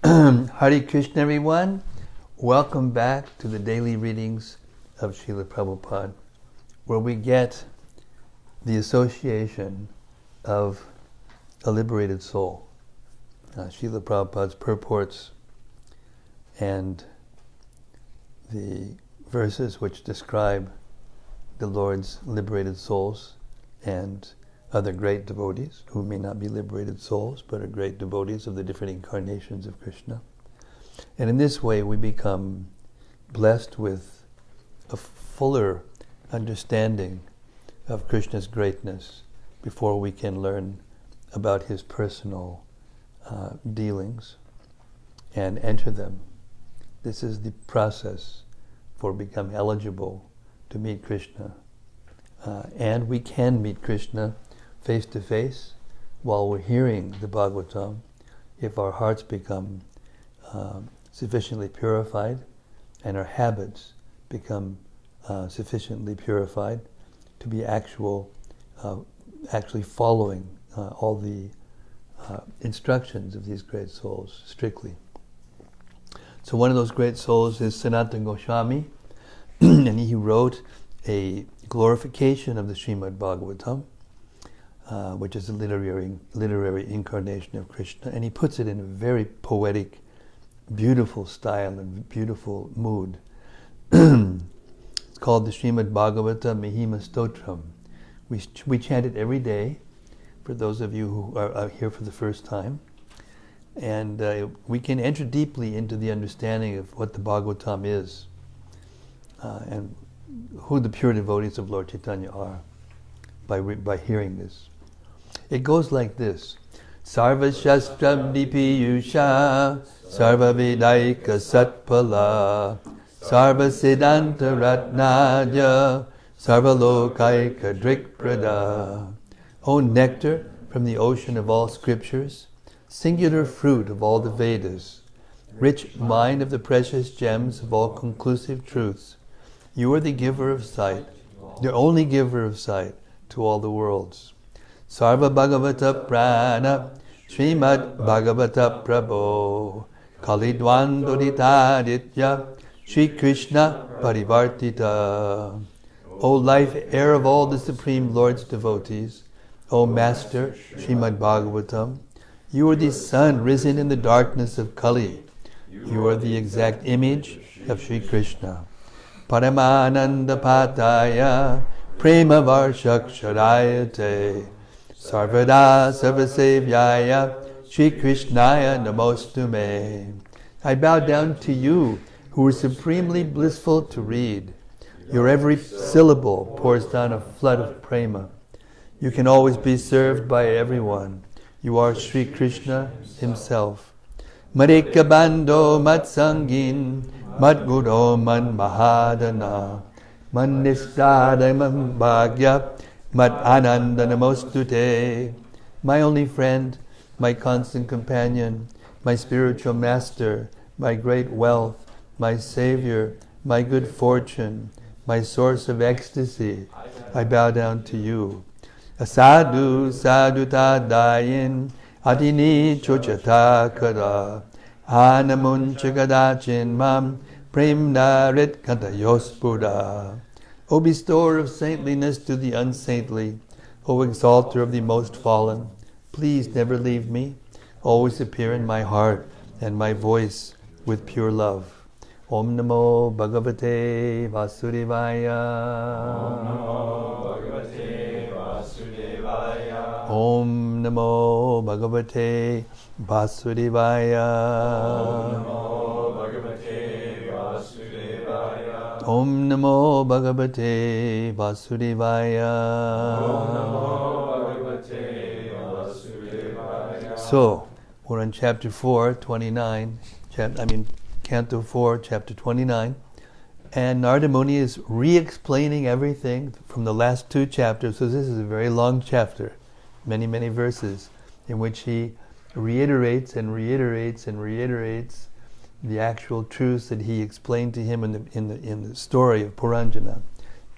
Hare Krishna, everyone. Welcome back to the daily readings of Srila Prabhupada, where we get the association of a liberated soul. Srila Prabhupada's purports and the verses which describe the Lord's liberated souls and other great devotees who may not be liberated souls but are great devotees of the different incarnations of Krishna. And in this way we become blessed with a fuller understanding of Krishna's greatness before we can learn about his personal dealings and enter them. This is the process for becoming eligible to meet Krishna. And we can meet Krishna face to face while we're hearing the Bhagavatam if our hearts become sufficiently purified and our habits become sufficiently purified to be actually following all the instructions of these great souls strictly. So one of those great souls is Sanatana Goswami, and he wrote a glorification of the Srimad-Bhagavatam, which is a literary incarnation of Krishna, and he puts it in a very poetic, beautiful style and beautiful mood. It's called the Srimad-Bhagavatam Mahima Stotram. We chant it every day for those of you who are here for the first time, and we can enter deeply into the understanding of what the Bhagavatam is and who the pure devotees of Lord Chaitanya are by hearing this. It goes like this: Sarva Shastram Dipiyusha Sarva Vedaika Satpala Sarva Siddhanta Ratnaja Sarva Lokaika Drikprada. O nectar from the ocean of all scriptures, singular fruit of all the Vedas, rich mine of the precious gems of all conclusive truths, you are the giver of sight, the only giver of sight to all the worlds. Sarva Bhagavata Prana Srimad Bhagavata Prabho Kalidwandoditaditya Shri Krishna Parivartita. O life air of all the Supreme Lord's devotees, O Master Srimad Bhagavatam, you are the sun risen in the darkness of Kali. You are the exact image of Shri Krishna. Paramananda Pataya Prema Varshakshadayate Sarvada Sarvasevyaya Shri Krishnaya Namostume. I bow down to you who are supremely blissful to read. Your every syllable pours down a flood of prema. You can always be served by everyone. You are Sri Krishna himself. Marika Bando Matsangin Madguro Man Mahadana Man Nishtadamam Bhagya Mad Ananda Namostute. My only friend, my constant companion, my spiritual master, my great wealth, my savior, my good fortune, my source of ecstasy, I bow down to you. Asadu saduta dayin adini chochata kada anamun chagadachin mam premna rit kantayospuda. O bestower of saintliness to the unsaintly, O exalter of the most fallen, please never leave me. Always appear in my heart and my voice with pure love. Om Namo Bhagavate Vasudevaya. Om Namo Bhagavate Vasudevaya. Om Namo Bhagavate Vasudevaya. Om Namo Bhagavate Vasudevaya. Om Namo Bhagavate Vasudevaya. So, we're on chapter 4, 29, Canto 4, chapter 29, and Narada Muni is re-explaining everything from the last two chapters. So this is a very long chapter, many, many verses, in which he reiterates and reiterates and reiterates the actual truths that he explained to him in the story of Puranjana,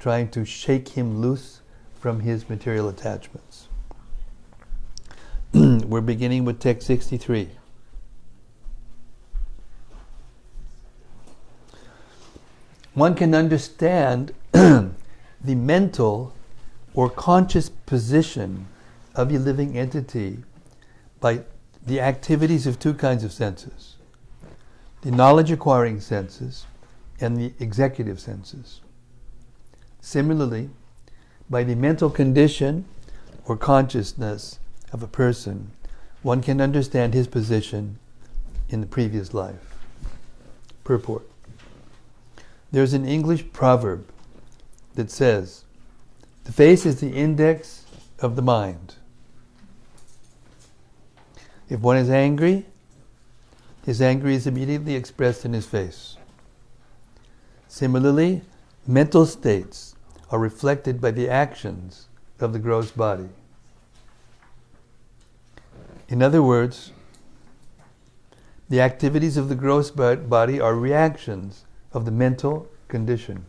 trying to shake him loose from his material attachments. We're beginning with text 63. one can understand the mental or conscious position of a living entity by the activities of two kinds of senses: the knowledge-acquiring senses and the executive senses. Similarly, by the mental condition or consciousness of a person, one can understand his position in the previous life. Purport. There's an English proverb that says, "The face is the index of the mind." If one is angry, his anger is immediately expressed in his face. Similarly, mental states are reflected by the actions of the gross body. In other words, the activities of the gross body are reactions of the mental condition.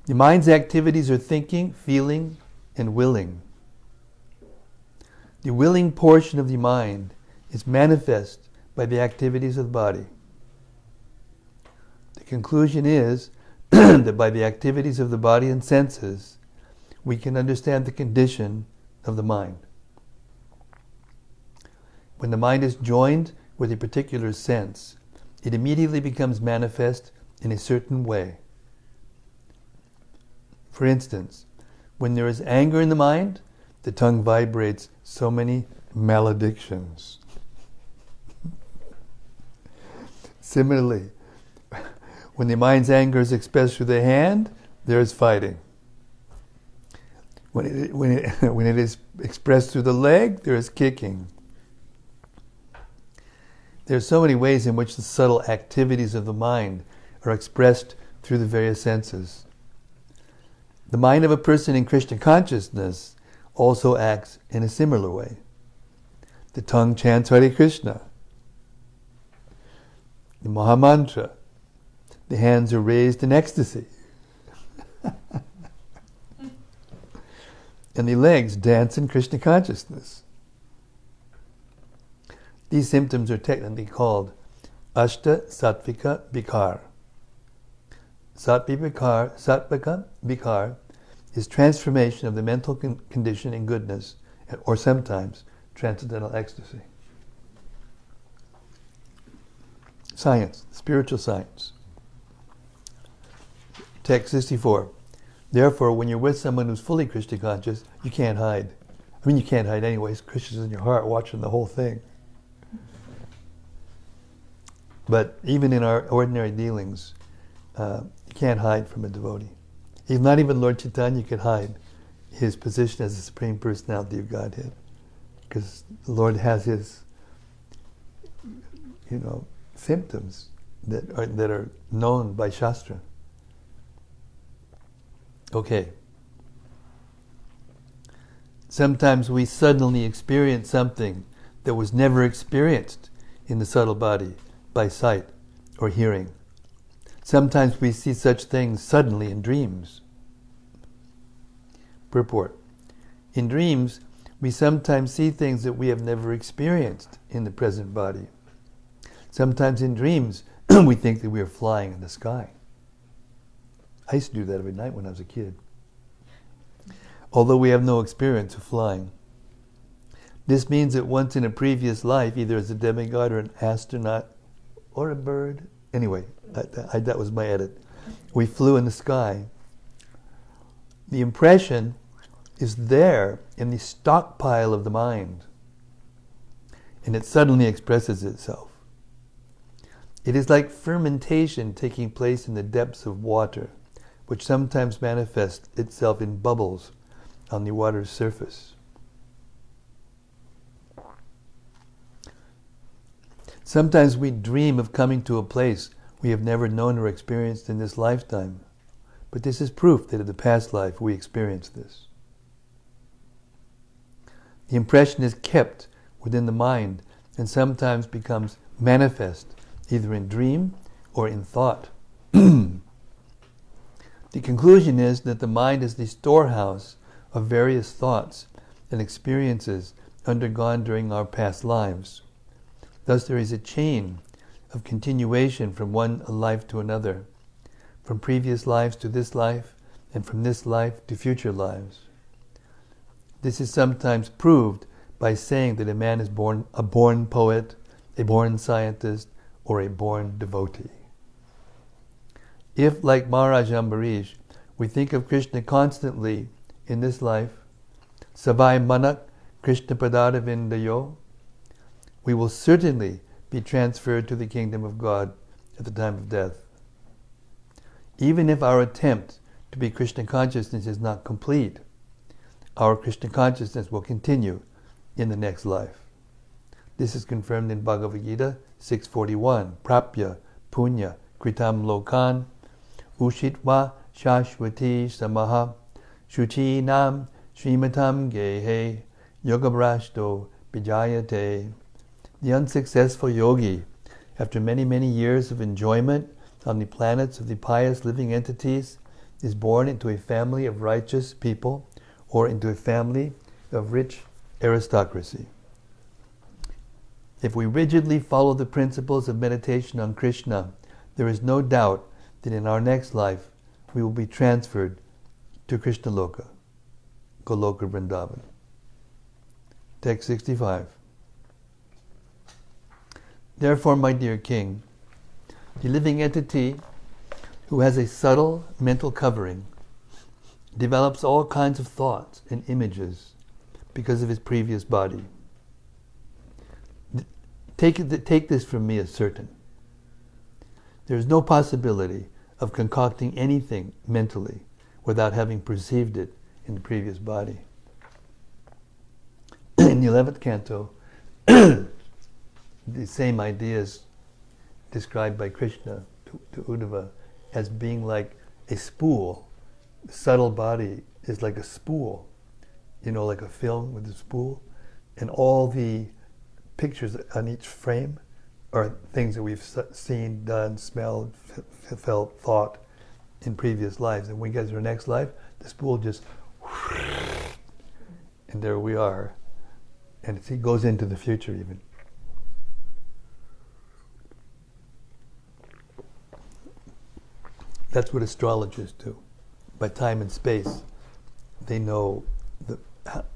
The mind's activities are thinking, feeling, and willing. The willing portion of the mind is manifest by the activities of the body. The conclusion is that by the activities of the body and senses, we can understand the condition of the mind. When the mind is joined with a particular sense, it immediately becomes manifest in a certain way. For instance, when there is anger in the mind, the tongue vibrates so many maledictions. Similarly, when the mind's anger is expressed through the hand, there is fighting. When it is expressed through the leg, there is kicking. There are so many ways in which the subtle activities of the mind are expressed through the various senses. The mind of a person in Krishna consciousness also acts in a similar way. The tongue chants Hare Krishna, the Mahamantra. The hands are raised in ecstasy. And the legs dance in Krishna consciousness. These symptoms are technically called Ashta Sattvika Vikar. Sattvika Vikar is transformation of the mental condition in goodness, or sometimes transcendental ecstasy. Science, spiritual science. Text 64. Therefore, when you're with someone who's fully Krishna conscious, you can't hide. I mean, you can't hide anyways. Krishna's in your heart watching the whole thing. But even in our ordinary dealings, you can't hide from a devotee. Not even Lord Chaitanya could hide his position as the Supreme Personality of Godhead, because the Lord has his, symptoms that are known by Shastra. Okay. Sometimes we suddenly experience something that was never experienced in the subtle body by sight or hearing. Sometimes we see such things suddenly in dreams. Purport. In dreams, we sometimes see things that we have never experienced in the present body. Sometimes in dreams, we think that we are flying in the sky. I used to do that every night when I was a kid. Although we have no experience of flying. This means that once in a previous life, either as a demigod or an astronaut or a bird, anyway, that was my edit, we flew in the sky. The impression is there in the stockpile of the mind, and it suddenly expresses itself. It is like fermentation taking place in the depths of water, which sometimes manifests itself in bubbles on the water's surface. Sometimes we dream of coming to a place we have never known or experienced in this lifetime, but this is proof that in the past life we experienced this. The impression is kept within the mind and sometimes becomes manifest either in dream or in thought. The conclusion is that the mind is the storehouse of various thoughts and experiences undergone during our past lives. Thus there is a chain of continuation from one life to another, from previous lives to this life, and from this life to future lives. This is sometimes proved by saying that a man is born a born poet, a born scientist, or a born devotee. If, like Maharaj Ambarish, we think of Krishna constantly in this life, Savai Manak Krishna Padara Vindayo, we will certainly be transferred to the kingdom of God at the time of death. Even if our attempt to be Krishna consciousness is not complete, our Krishna consciousness will continue in the next life. This is confirmed in Bhagavad Gita 6:41. Prapya punya kritam lokan ushitva shashvati samaha shuchinam srimatam gehe yogabrashto bijayate. The unsuccessful yogi, after many, many years of enjoyment on the planets of the pious living entities, is born into a family of righteous people or into a family of rich aristocracy. If we rigidly follow the principles of meditation on Krishna, there is no doubt that in our next life we will be transferred to Krishna Loka, Goloka Vrindavan. Text 65. Therefore, my dear king, the living entity who has a subtle mental covering develops all kinds of thoughts and images because of his previous body. Take this from me as certain. There is no possibility of concocting anything mentally without having perceived it in the previous body. In the 11th canto, the same ideas described by Krishna to Uddhava as being like a spool. The subtle body is like a spool, like a film with a spool, and all the pictures on each frame are things that we've seen, done, smelled, felt, thought in previous lives. And when we get to our next life, the spool just, and there we are. And it goes into the future even. That's what astrologers do. By time and space, they know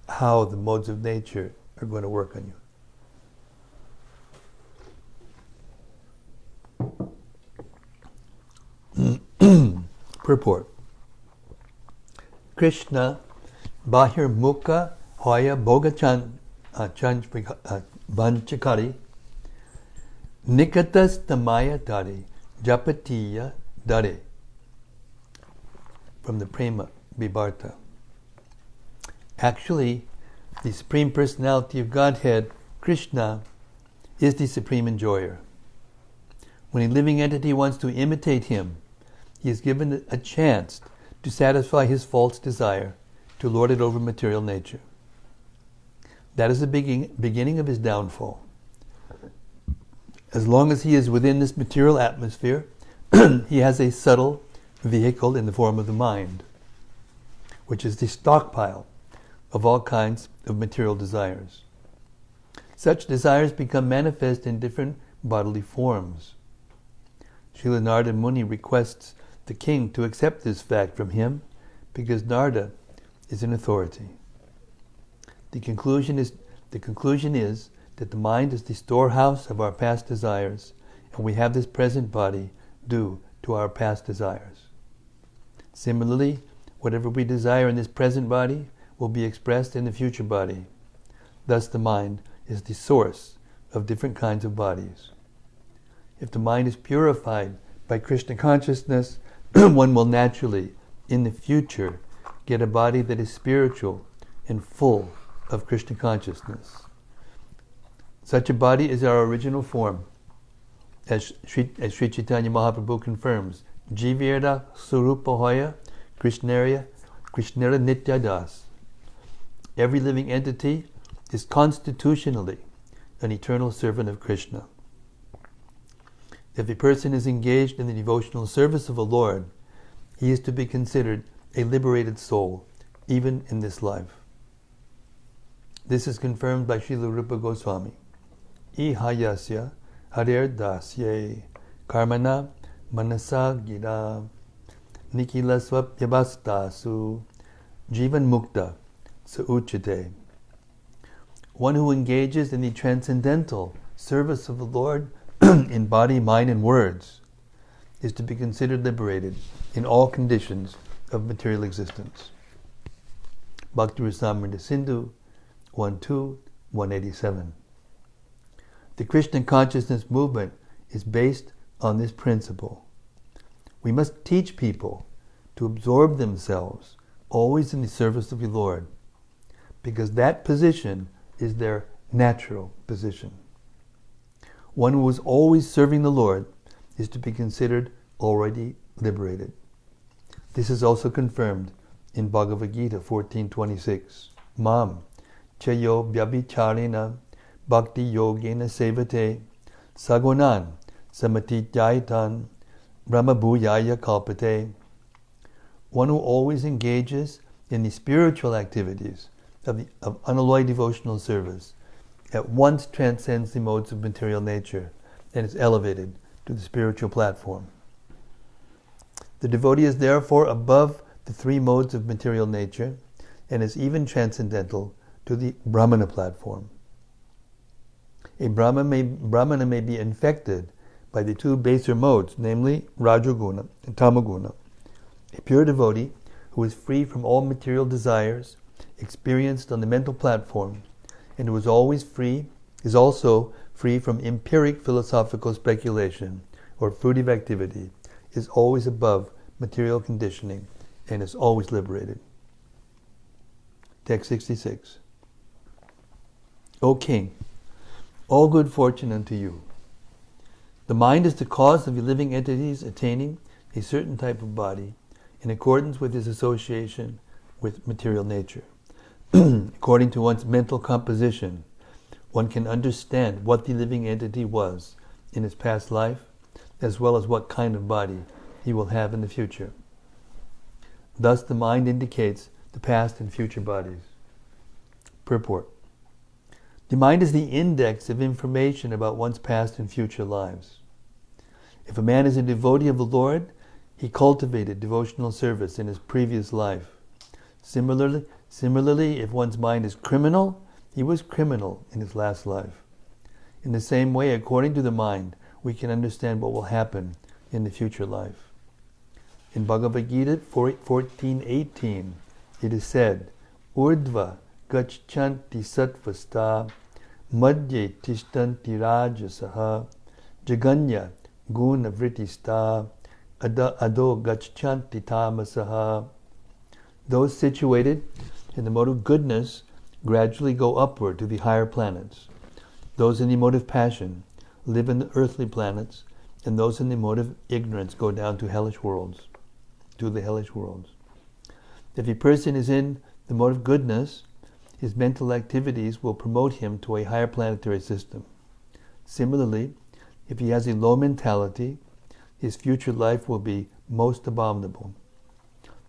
how the modes of nature are going to work on you. Purport. Krishna Bahir Mukha Hoya Bhoga Vanchakari Nikatas Tamaya Dari Japatiya Dare. From the Prema Vibharta. Actually, the Supreme Personality of Godhead, Krishna, is the supreme enjoyer. When a living entity wants to imitate him, he is given a chance to satisfy his false desire to lord it over material nature. That is the beginning of his downfall. As long as he is within this material atmosphere, he has a subtle vehicle in the form of the mind, which is the stockpile of all kinds of material desires. Such desires become manifest in different bodily forms. Srila Narada Muni requests the king to accept this fact from him because Narada is an authority. The conclusion is that the mind is the storehouse of our past desires, and we have this present body due to our past desires. Similarly, whatever we desire in this present body will be expressed in the future body. Thus the mind is the source of different kinds of bodies. If the mind is purified by Krishna consciousness, one will naturally, in the future, get a body that is spiritual and full of Krishna consciousness. Such a body is our original form, as Sri Chaitanya Mahaprabhu confirms. Jivirda Surupa Hoya Krishnara Nityadas. Every living entity is constitutionally an eternal servant of Krishna. If a person is engaged in the devotional service of a Lord, he is to be considered a liberated soul, even in this life. This is confirmed by Srila Rupa Goswami. ihayasya harer dasye karmana manasa gira nikila swapyabastasu jivan mukta sauchite. One who engages in the transcendental service of the Lord in body, mind, and words is to be considered liberated in all conditions of material existence. Bhakti Rasamrita Sindhu 1.2, 187. The Krishna consciousness movement is based on this principle. We must teach people to absorb themselves always in the service of the Lord, because that position is their natural position. One who is always serving the Lord is to be considered already liberated. This is also confirmed in Bhagavad Gita 14.26. Mam chayo vyabhicharena bhakti yogena sevate sagunan samatijaitan brahmabhuyaya kalpate. One who always engages in the spiritual activities of unalloyed devotional service at once transcends the modes of material nature and is elevated to the spiritual platform. The devotee is therefore above the three modes of material nature and is even transcendental to the Brahmana platform. A Brahmana may be infected by the two baser modes, namely Rajoguna and Tamoguna. A pure devotee who is free from all material desires, experienced on the mental platform, and who is also free from empiric philosophical speculation or fruitive activity, is always above material conditioning and is always liberated. Text 66. O King, all good fortune unto you. The mind is the cause of the living entities attaining a certain type of body in accordance with his association with material nature. According to one's mental composition, one can understand what the living entity was in his past life, as well as what kind of body he will have in the future. Thus the mind indicates the past and future bodies. Purport. The mind is the index of information about one's past and future lives. If a man is a devotee of the Lord, he cultivated devotional service in his previous life. Similarly, if one's mind is criminal, he was criminal in his last life. In the same way, according to the mind, we can understand what will happen in the future life. In Bhagavad Gita 14:18, it is said, Urdhva gachanti sattvasta madhye tishtanti rajasaha jaganya guna vrittista ado gachanti tamasaha. Those situated in the mode of goodness gradually go upward to the higher planets. Those in the mode of passion live in the earthly planets, and those in the mode of ignorance go down to hellish worlds. If a person is in the mode of goodness, his mental activities will promote him to a higher planetary system. Similarly, if he has a low mentality, his future life will be most abominable.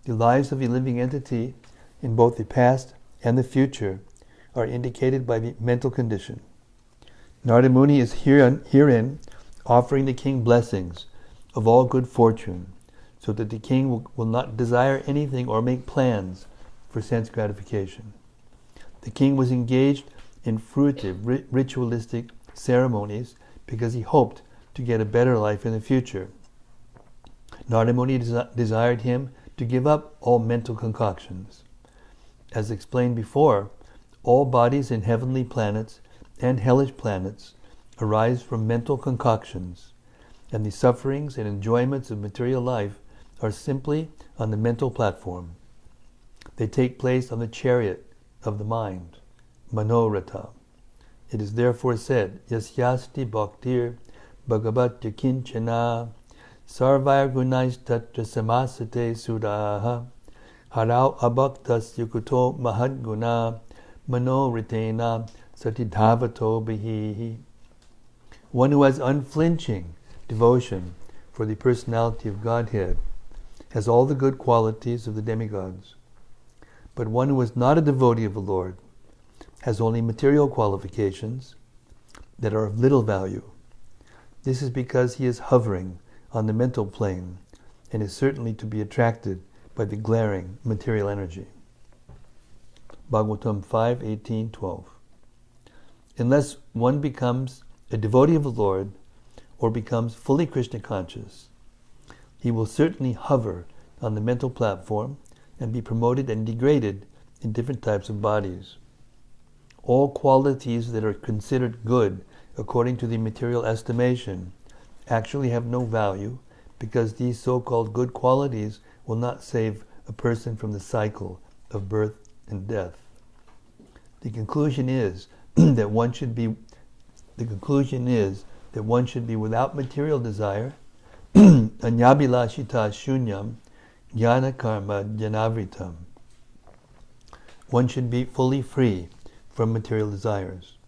The lives of a living entity in both the past and the future are indicated by the mental condition. Narada Muni is herein offering the king blessings of all good fortune, so that the king will not desire anything or make plans for sense gratification. The king was engaged in fruitive, ritualistic ceremonies because he hoped to get a better life in the future. Narada Muni desired him to give up all mental concoctions. As explained before, all bodies in heavenly planets and hellish planets arise from mental concoctions, and the sufferings and enjoyments of material life are simply on the mental platform. They take place on the chariot of the mind, Manoratha. It is therefore said, Yasyasti bhaktir bhagavatya kinchana sarvair gunais tatra samasate sudaha harau abhaktas yukuto mahadguna manoritena satidhavato bihi. One who has unflinching devotion for the personality of Godhead has all the good qualities of the demigods. But one who is not a devotee of the Lord has only material qualifications that are of little value. This is because he is hovering on the mental plane and is certainly to be attracted by the glaring material energy. Bhagavatam 5:18-12. Unless one becomes a devotee of the Lord or becomes fully Krishna conscious, he will certainly hover on the mental platform and be promoted and degraded in different types of bodies. All qualities that are considered good according to the material estimation actually have no value, because these so-called good qualities will not save a person from the cycle of birth and death. The conclusion is that one should be without material desire, anyabhilashita shunyam, jnana karma janavritam. One should be fully free from material desires,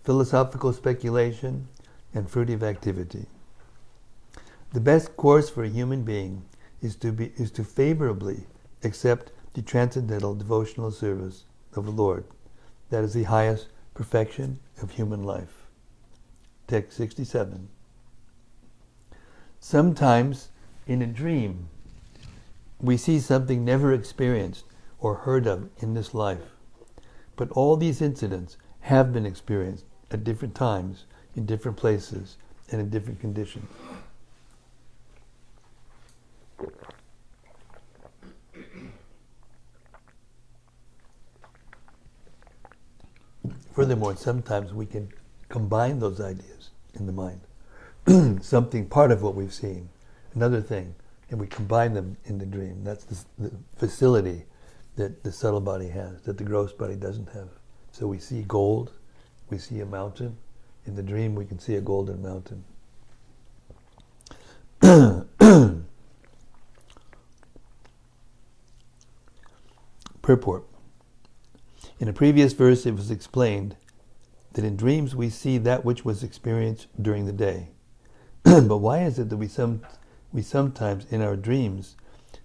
philosophical speculation, and fruitive activity. The best course for a human being is to favorably accept the transcendental devotional service of the Lord. That is the highest perfection of human life. Text 67. Sometimes in a dream, we see something never experienced or heard of in this life. But all these incidents have been experienced at different times, in different places, and in different conditions. Furthermore, sometimes we can combine those ideas in the mind. Something, part of what we've seen, another thing, and we combine them in the dream. That's the facility that the subtle body has, that the gross body doesn't have. So we see gold, we see a mountain. In the dream we can see a golden mountain. Purport. In a previous verse it was explained that in dreams we see that which was experienced during the day. But why is it that we sometimes in our dreams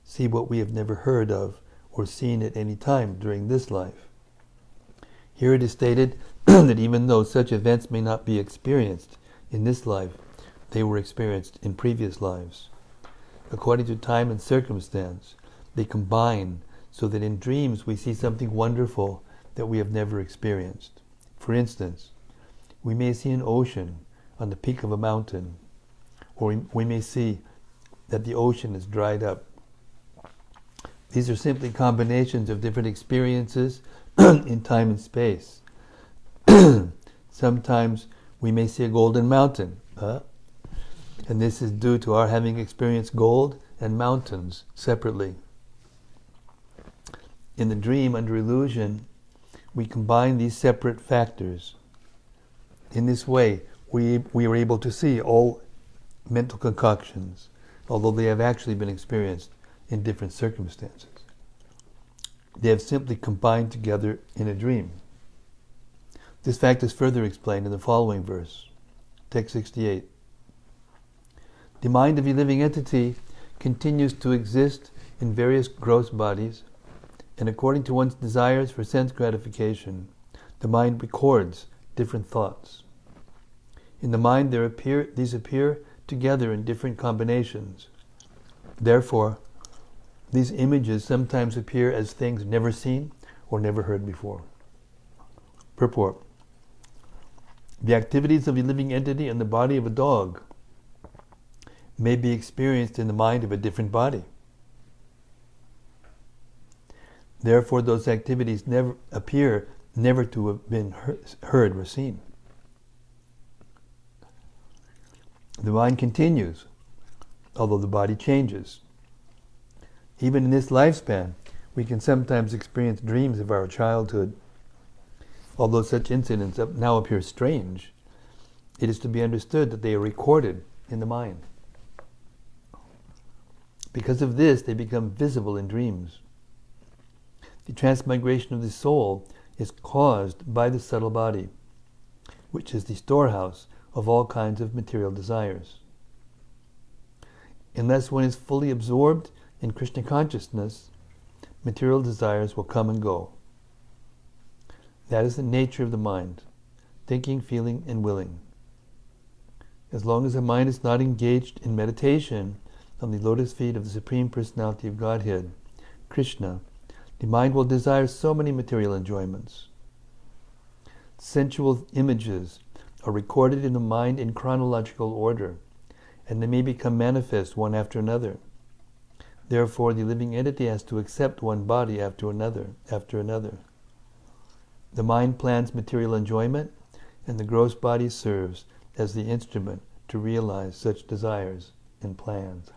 see what we have never heard of or seen at any time during this life? Here it is stated that even though such events may not be experienced in this life, they were experienced in previous lives. According to time and circumstance, they combine so that in dreams we see something wonderful that we have never experienced. For instance, we may see an ocean on the peak of a mountain, or we may see that the ocean is dried up. These are simply combinations of different experiences in time and space. Sometimes we may see a golden mountain, and this is due to our having experienced gold and mountains separately. In the dream, under illusion, we combine these separate factors. In this way, we are able to see all mental concoctions, although they have actually been experienced in different circumstances. They have simply combined together in a dream. This fact is further explained in the following verse, text 68. The mind of a living entity continues to exist in various gross bodies, and according to one's desires for sense gratification, the mind records different thoughts. In the mind these appear together in different combinations. Therefore, these images sometimes appear as things never seen or never heard before. Purport. The activities of a living entity in the body of a dog may be experienced in the mind of a different body. Therefore, those activities never to have been heard or seen. The mind continues, although the body changes. Even in this lifespan, we can sometimes experience dreams of our childhood. Although such incidents now appear strange, it is to be understood that they are recorded in the mind. Because of this, they become visible in dreams. The transmigration of the soul is caused by the subtle body, which is the storehouse of all kinds of material desires. Unless one is fully absorbed in Krishna consciousness, material desires will come and go. That is the nature of the mind. thinking, feeling, and willing. As long as the mind is not engaged in meditation on the lotus feet of the Supreme Personality of Godhead, Krishna, the mind will desire so many material enjoyments. Sensual images are recorded in the mind in chronological order, and they may become manifest one after another. Therefore, the living entity has to accept one body after another. The mind plans material enjoyment, and the gross body serves as the instrument to realize such desires and plans.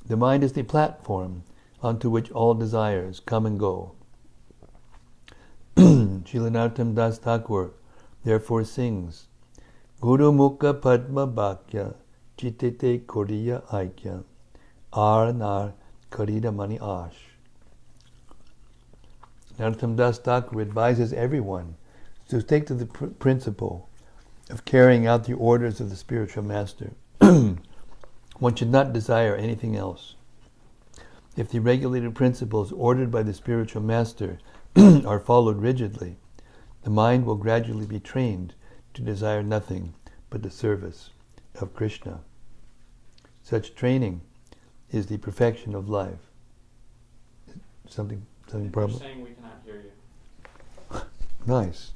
The mind is the platform onto which all desires come and go. Srila Narottam Das Thakur therefore sings, Guru Mukha Padma Bhakya Chitete Koriya Aikya Arnar Karida Mani Ash. Narottam Das Thakur advises everyone to take to the principle of carrying out the orders of the spiritual master. One should not desire anything else. If the regulated principles ordered by the spiritual master are followed rigidly, the mind will gradually be trained to desire nothing but the service of Krishna. Such training is the perfection of life. Something problem? You're saying we cannot hear you. Nice.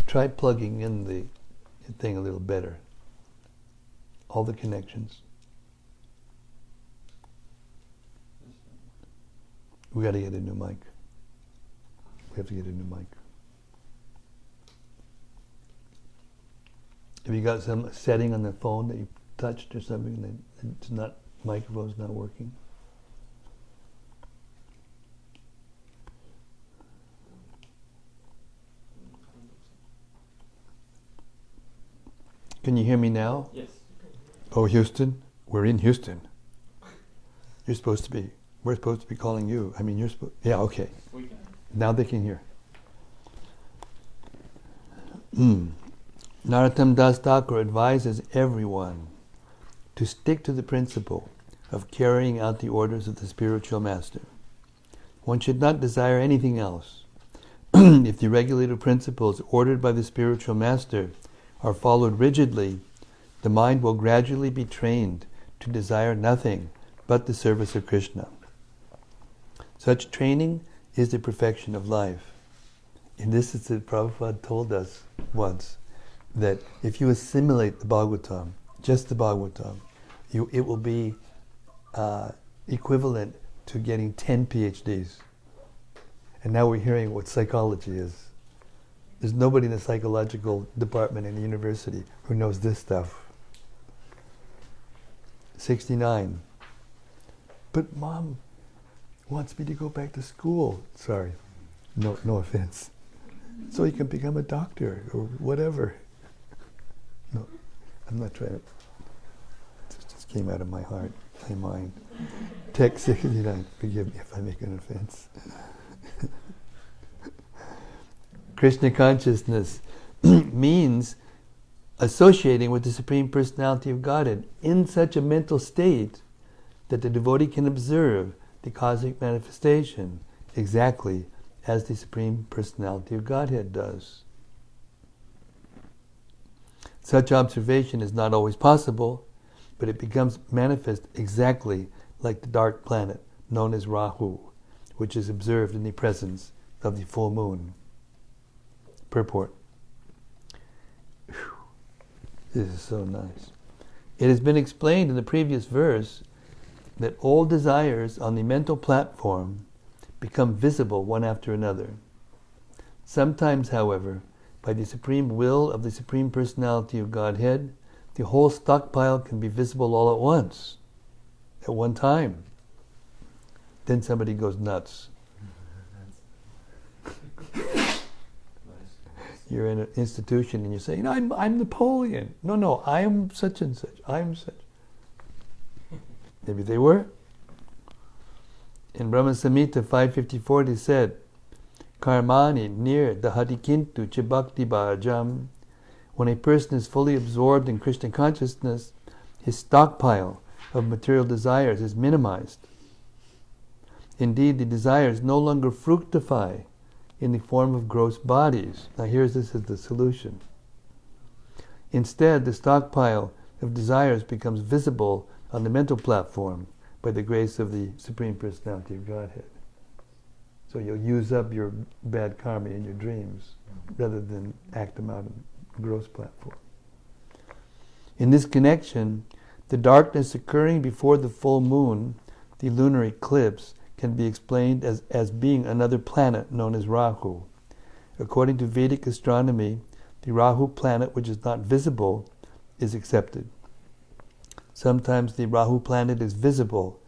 Try plugging in the thing a little better. All the connections. We got to get a new mic. We have to get a new mic. Have you got some setting on the phone that you touched or something that it's not, microphone's not working? Can you hear me now? Yes. Oh, Houston? We're in Houston. We're supposed to be calling you. I mean, yeah, okay. We can. Now they can hear. Narottam Das Thakur advises everyone to stick to the principle of carrying out the orders of the spiritual master. One should not desire anything else. If the regulated principles ordered by the spiritual master are followed rigidly, the mind will gradually be trained to desire nothing but the service of Krishna. Such training is the perfection of life. And this is what Prabhupada told us once, that if you assimilate the Bhagavatam, just the Bhagavatam, it will be equivalent to getting 10 PhDs. And now we're hearing what psychology is. There's nobody in the psychological department in the university who knows this stuff. 69. But Mom wants me to go back to school. Sorry, no offense. So you can become a doctor or whatever. No, I'm not trying to. It just came out of my heart, my mind. Text 69. Forgive me if I make an offense. Krishna consciousness means associating with the Supreme Personality of Godhead in such a mental state that the devotee can observe the cosmic manifestation exactly as the Supreme Personality of Godhead does. Such observation is not always possible, but it becomes manifest exactly like the dark planet known as Rahu, which is observed in the presence of the full moon. Purport. Whew. This is so nice. It has been explained in the previous verse that all desires on the mental platform become visible one after another. Sometimes, however, by the supreme will of the Supreme Personality of Godhead, the whole stockpile can be visible all at once, at one time. Then somebody goes nuts. You're in an institution and you say, I'm Napoleon. No, I am such and such. I am such. Maybe they were. In Brahma Samhita 554 they said, Karmani nir dahati kintu chibakti bhajam. When a person is fully absorbed in Krishna consciousness, his stockpile of material desires is minimized. Indeed, the desires no longer fructify in the form of gross bodies. Now this is the solution. Instead, the stockpile of desires becomes visible on the mental platform by the grace of the Supreme Personality of Godhead. So you'll use up your bad karma in your dreams rather than act them out on the gross platform. In this connection, the darkness occurring before the full moon, the lunar eclipse, can be explained as being another planet known as Rahu. According to Vedic astronomy, the Rahu planet, which is not visible, is accepted. Sometimes the Rahu planet is visible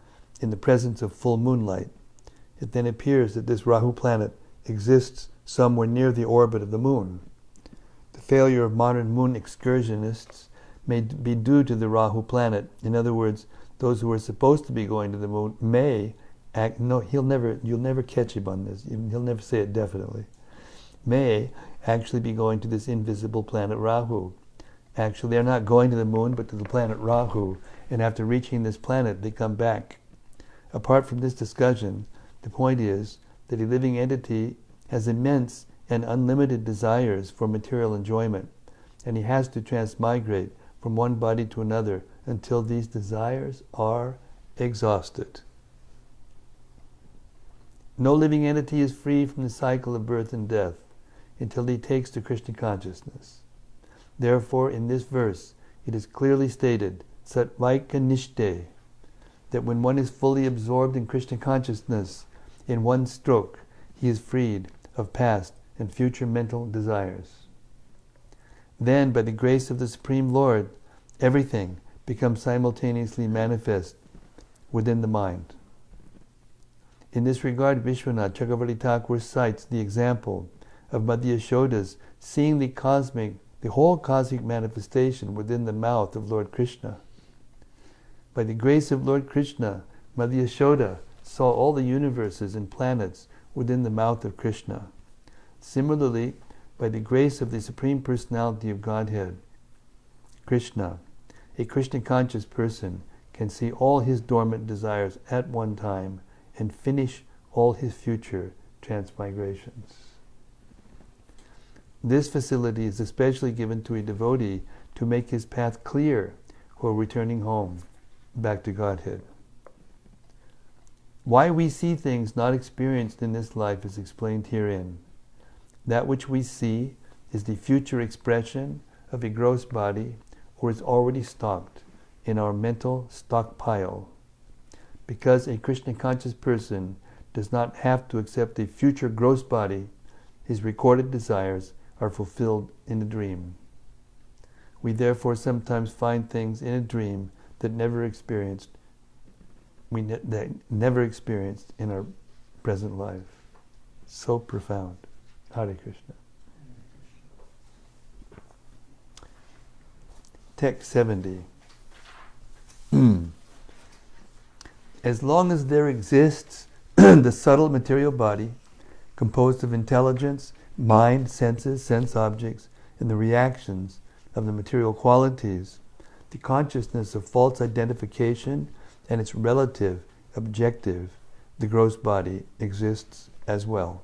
in the presence of full moonlight. It then appears that this Rahu planet exists somewhere near the orbit of the moon. The failure of modern moon excursionists may be due to the Rahu planet. In other words, those who are supposed to be going to the moon may act, you'll never catch him on this, he'll never say it definitely, may actually be going to this invisible planet Rahu. Actually, they're not going to the moon, but to the planet Rahu, and after reaching this planet, they come back. Apart from this discussion, the point is that a living entity has immense and unlimited desires for material enjoyment, and he has to transmigrate from one body to another until these desires are exhausted. No living entity is free from the cycle of birth and death until he takes to Krishna consciousness. Therefore, in this verse, it is clearly stated, Satvaika Nishte, that when one is fully absorbed in Krishna consciousness, in one stroke, he is freed of past and future mental desires. Then, by the grace of the Supreme Lord, everything becomes simultaneously manifest within the mind. In this regard, Vishwanath Chakravarti Thakur cites the example of Madhya Yashoda's seeing the whole cosmic manifestation within the mouth of Lord Krishna. By the grace of Lord Krishna, Madhya Yashoda saw all the universes and planets within the mouth of Krishna. Similarly, by the grace of the Supreme Personality of Godhead, Krishna, a Krishna-conscious person can see all his dormant desires at one time and finish all his future transmigrations. This facility is especially given to a devotee to make his path clear while returning home, back to Godhead. Why we see things not experienced in this life is explained herein. That which we see is the future expression of a gross body or is already stocked in our mental stockpile. Because a Krishna-conscious person does not have to accept a future gross body, his recorded desires are fulfilled in a dream. We therefore sometimes find things in a dream that never experienced in our present life. So profound. Hare Krishna. Text 70. As long as there exists the subtle material body, composed of intelligence, mind, senses, sense objects, and the reactions of the material qualities, the consciousness of false identification and its relative, objective, the gross body, exists as well.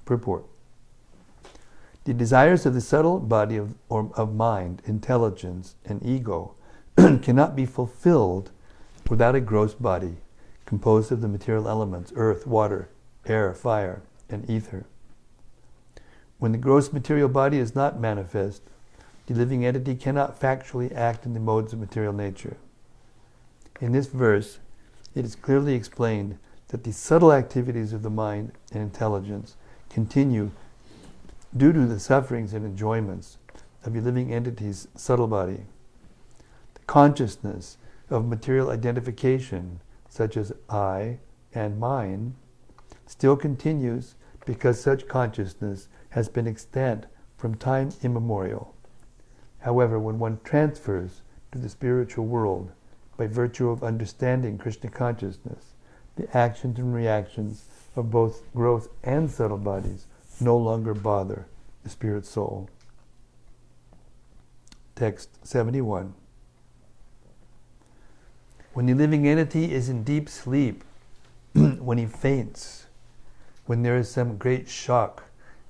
Purport. The desires of the subtle body of mind, intelligence, and ego cannot be fulfilled without a gross body composed of the material elements, earth, water, air, fire, and ether. When the gross material body is not manifest, the living entity cannot factually act in the modes of material nature. In this verse, it is clearly explained that the subtle activities of the mind and intelligence continue due to the sufferings and enjoyments of a living entity's subtle body. The consciousness of material identification, such as I and mine, still continues because such consciousness has been extant from time immemorial. However, when one transfers to the spiritual world by virtue of understanding Krishna consciousness, the actions and reactions of both gross and subtle bodies no longer bother the spirit soul. text 71. When the living entity is in deep sleep, when he faints, when there is some great shock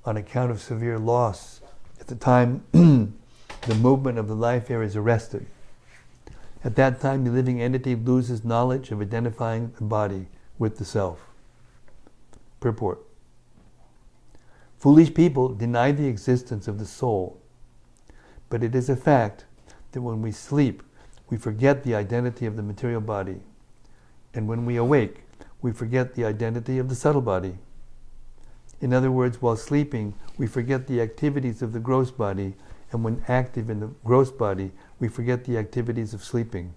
on account of severe loss, at the time the movement of the life air is arrested. At that time, the living entity loses knowledge of identifying the body with the self. Purport. Foolish people deny the existence of the soul, but it is a fact that when we sleep, we forget the identity of the material body, and when we awake, we forget the identity of the subtle body. In other words, while sleeping, we forget the activities of the gross body, and when active in the gross body, we forget the activities of sleeping.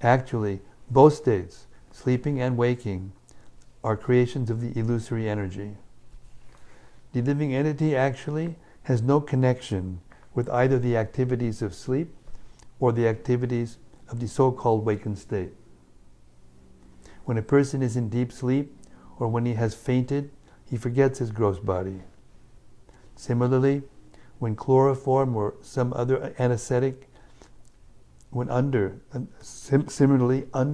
Actually, both states, sleeping and waking, are creations of the illusory energy. The living entity actually has no connection with either the activities of sleep or the activities of the so-called wakened state. When a person is in deep sleep, or when he has fainted, he forgets his gross body. Similarly, when chloroform or some other anesthetic, under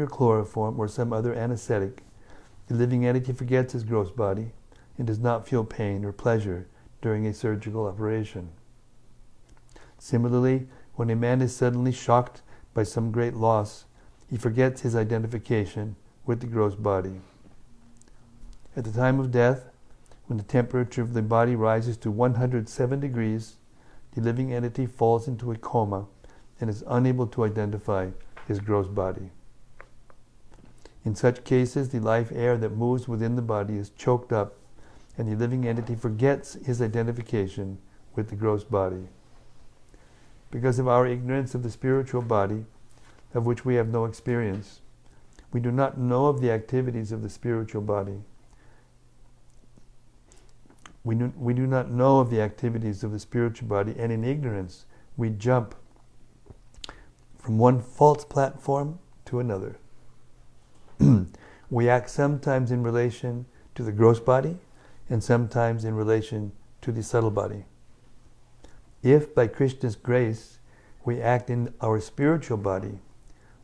chloroform or some other anesthetic, the living entity forgets his gross body and does not feel pain or pleasure during a surgical operation. Similarly, when a man is suddenly shocked by some great loss, he forgets his identification with the gross body. At the time of death, when the temperature of the body rises to 107 degrees, the living entity falls into a coma and is unable to identify his gross body. In such cases, the life air that moves within the body is choked up, and the living entity forgets his identification with the gross body. Because of our ignorance of the spiritual body, of which we have no experience, we do not know of the activities of the spiritual body. We do not know of the activities of the spiritual body, and in ignorance, we jump from one false platform to another. We act sometimes in relation to the gross body, and sometimes in relation to the subtle body. If, by Krishna's grace, we act in our spiritual body,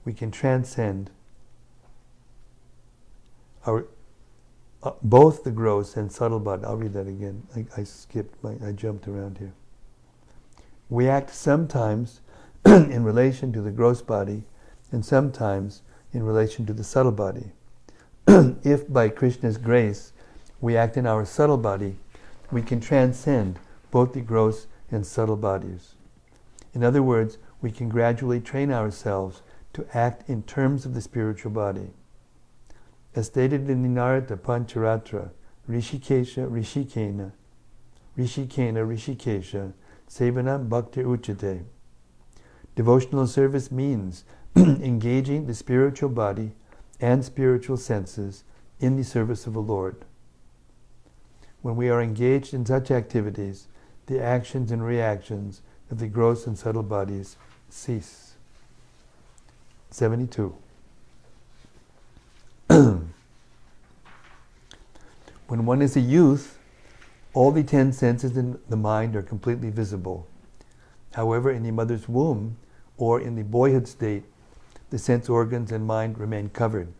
we can transcend our both the gross and subtle body. I'll read that again. I jumped around here. We act sometimes in relation to the gross body and sometimes in relation to the subtle body. If by Krishna's grace we act in our subtle body, we can transcend both the gross and subtle bodies. In other words, we can gradually train ourselves to act in terms of the spiritual body. As stated in the Narada Pancharatra, Rishikesha, Rishikena, Sevana Bhakti Uchate. Devotional service means engaging the spiritual body and spiritual senses in the service of the Lord. When we are engaged in such activities, the actions and reactions of the gross and subtle bodies cease. 72. When one is a youth, all the 10 senses in the mind are completely visible. However, in the mother's womb, or in the boyhood state, the sense organs and mind remain covered,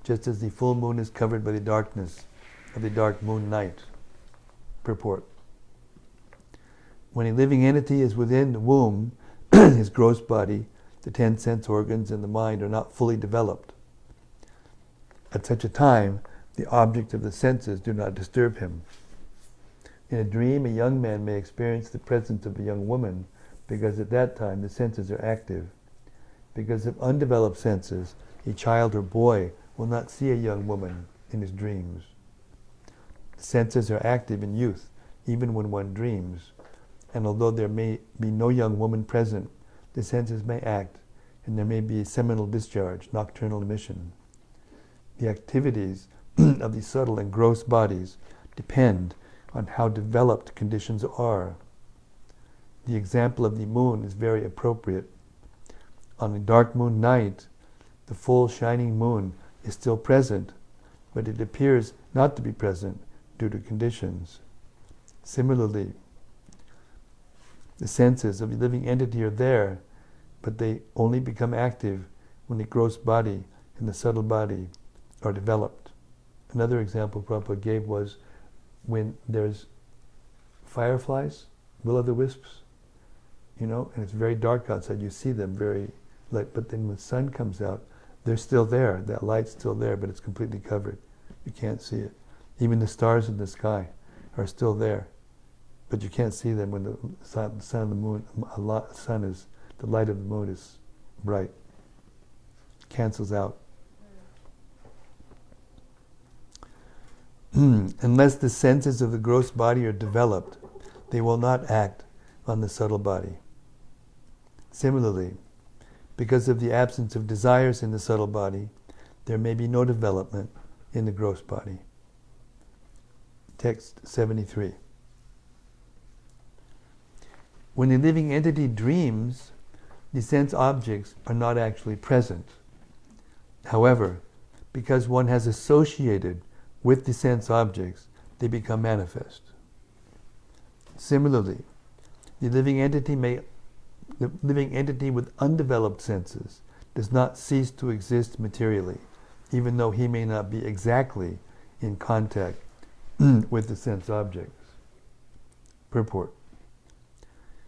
just as the full moon is covered by the darkness of the dark moon night. Purport. When a living entity is within the womb, his gross body, the 10 sense organs and the mind are not fully developed. At such a time, the objects of the senses do not disturb him. In a dream, a young man may experience the presence of a young woman because at that time the senses are active. Because of undeveloped senses, a child or boy will not see a young woman in his dreams. The senses are active in youth, even when one dreams, and although there may be no young woman present, the senses may act, and there may be a seminal discharge, nocturnal emission. The activities of the subtle and gross bodies depend on how developed conditions are. The example of the moon is very appropriate. On a dark moon night, the full shining moon is still present, but it appears not to be present due to conditions. Similarly, The senses of the living entity are there, but they only become active when the gross body and the subtle body are developed. Another example Prabhupada gave was when there's fireflies, will-o'-the-wisps, and it's very dark outside. You see them very light, but then when the sun comes out, they're still there. That light's still there, but it's completely covered. You can't see it. Even the stars in the sky are still there, but you can't see them when the sun of the moon, the light of the moon is bright. It cancels out. Unless the senses of the gross body are developed, they will not act on the subtle body. Similarly, because of the absence of desires in the subtle body, there may be no development in the gross body. Text 73. When the living entity dreams, the sense objects are not actually present. However, because one has associated with the sense objects, they become manifest. Similarly, the living entity with undeveloped senses does not cease to exist materially, even though he may not be exactly in contact with the sense objects. Purport.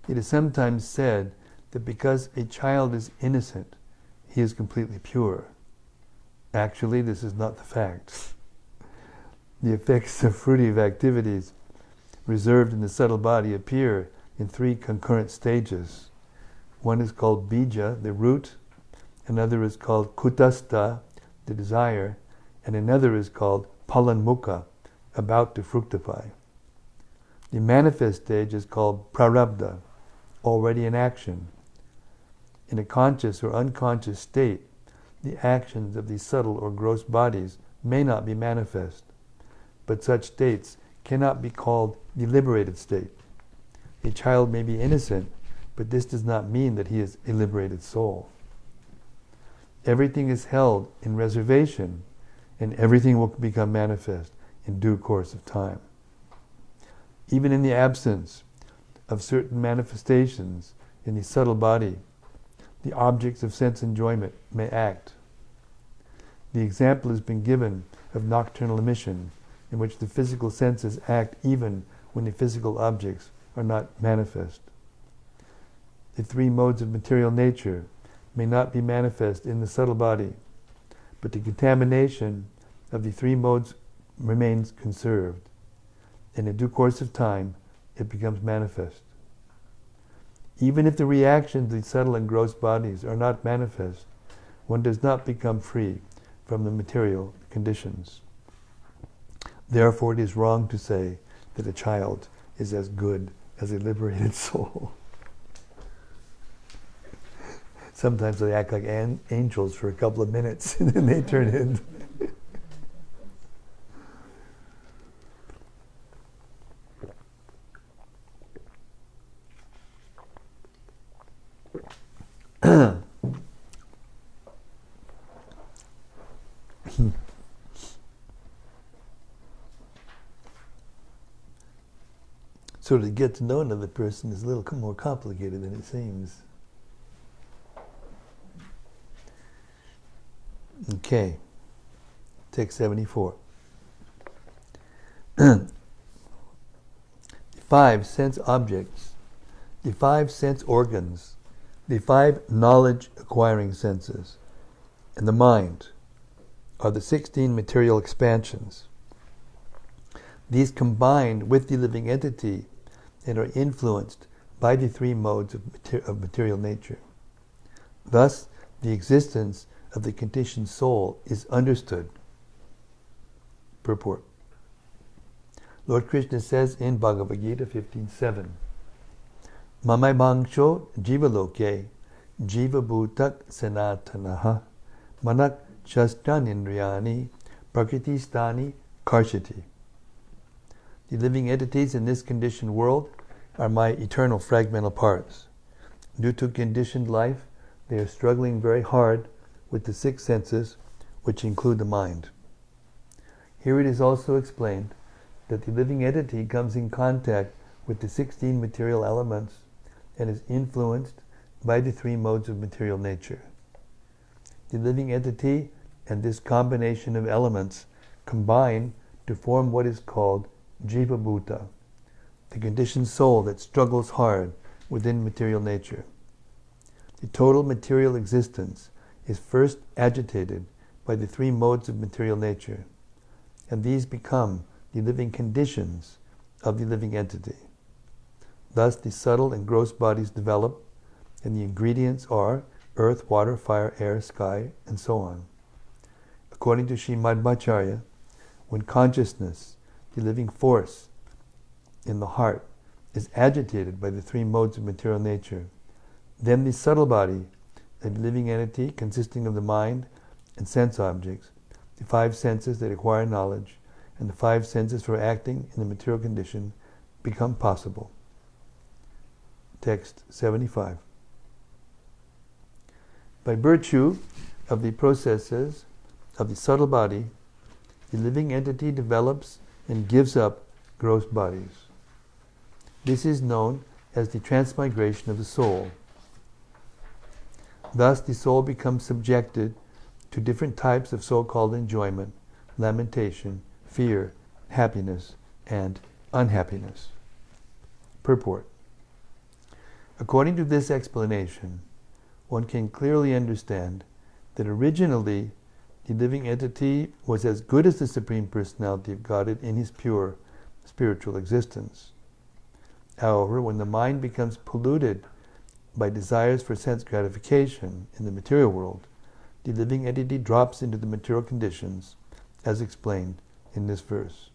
It is sometimes said that because a child is innocent, he is completely pure. Actually, this is not the fact. The effects of fruitive activities reserved in the subtle body appear in 3 concurrent stages. One is called bija, the root, another is called kutastha, the desire, and another is called palanmukha, about to fructify. The manifest stage is called prarabdha, already in action. In a conscious or unconscious state, the actions of these subtle or gross bodies may not be manifest, but such states cannot be called the liberated state. A child may be innocent, but this does not mean that he is a liberated soul. Everything is held in reservation, and everything will become manifest in due course of time. Even in the absence of certain manifestations in the subtle body, the objects of sense enjoyment may act. The example has been given of nocturnal emission, in which the physical senses act even when the physical objects are not manifest. The 3 modes of material nature may not be manifest in the subtle body, but the contamination of the 3 modes remains conserved, and in due course of time it becomes manifest. Even if the reactions of the subtle and gross bodies are not manifest, one does not become free from the material conditions. Therefore, it is wrong to say that a child is as good as a liberated soul. Sometimes they act like angels for a couple of minutes and then they turn in. So to get to know another person is a little more complicated than it seems. Okay, text 74. The 5 sense objects, the 5 sense organs, the 5 knowledge acquiring senses, and the mind are the 16 material expansions. These combined with the living entity and are influenced by the 3 modes of material nature. Thus, the existence of the conditioned soul is understood. Purport. Lord Krishna says in Bhagavad Gita 15:7, Mamai bhangsho jivaloke jiva bhutak sanatanaha manak shastran indriyani prakriti stani karshati. The living entities in this conditioned world are my eternal fragmental parts. Due to conditioned life, they are struggling very hard with the 6 senses, which include the mind. Here it is also explained that the living entity comes in contact with the 16 material elements and is influenced by the three modes of material nature. The living entity and this combination of elements combine to form what is called Jiva Bhuta, the conditioned soul that struggles hard within material nature. The total material existence is first agitated by the three modes of material nature, and these become the living conditions of the living entity. Thus the subtle and gross bodies develop, and the ingredients are earth, water, fire, air, sky, and so on. According to Srimad-Bhagavatam, when consciousness, the living force in the heart, is agitated by the three modes of material nature, then the subtle body, a living entity consisting of the mind and sense objects, the five senses that acquire knowledge, and the five senses for acting in the material condition, become possible. Text 75. By virtue of the processes of the subtle body, the living entity develops and gives up gross bodies. This is known as the transmigration of the soul. Thus the soul becomes subjected to different types of so-called enjoyment, lamentation, fear, happiness, and unhappiness. Purport. According to this explanation, one can clearly understand that originally the living entity was as good as the Supreme Personality of Godhead in his pure spiritual existence. However, when the mind becomes polluted by desires for sense gratification in the material world, the living entity drops into the material conditions, as explained in this verse.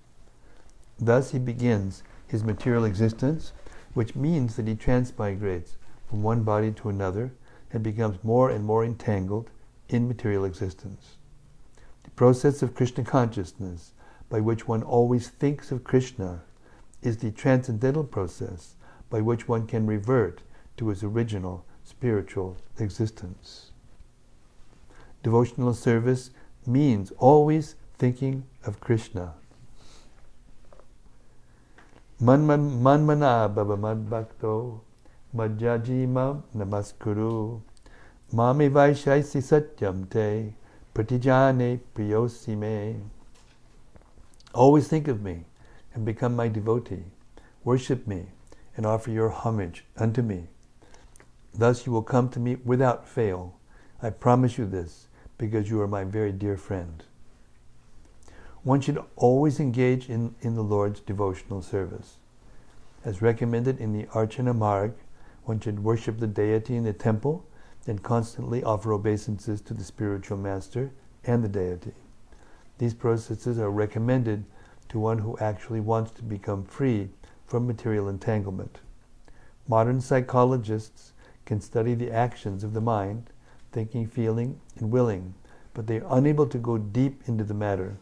Thus he begins his material existence, which means that he transmigrates from one body to another and becomes more and more entangled in material existence. The process of Krishna consciousness, by which one always thinks of Krishna, is the transcendental process by which one can revert to his original spiritual existence. Devotional service means always thinking of Krishna. Manmana bhava madbhakto madhyajima namaskuru mame vaishaisi satyam te pratijane priyosime. Always think of me and become my devotee. Worship me and offer your homage unto me. Thus you will come to me without fail. I promise you this, because you are my very dear friend. One should always engage in the Lord's devotional service. As recommended in the Archana Marg, one should worship the deity in the temple and constantly offer obeisances to the spiritual master and the deity. These processes are recommended to one who actually wants to become free from material entanglement. Modern psychologists can study the actions of the mind, thinking, feeling, and willing, but they are unable to go deep into the matter.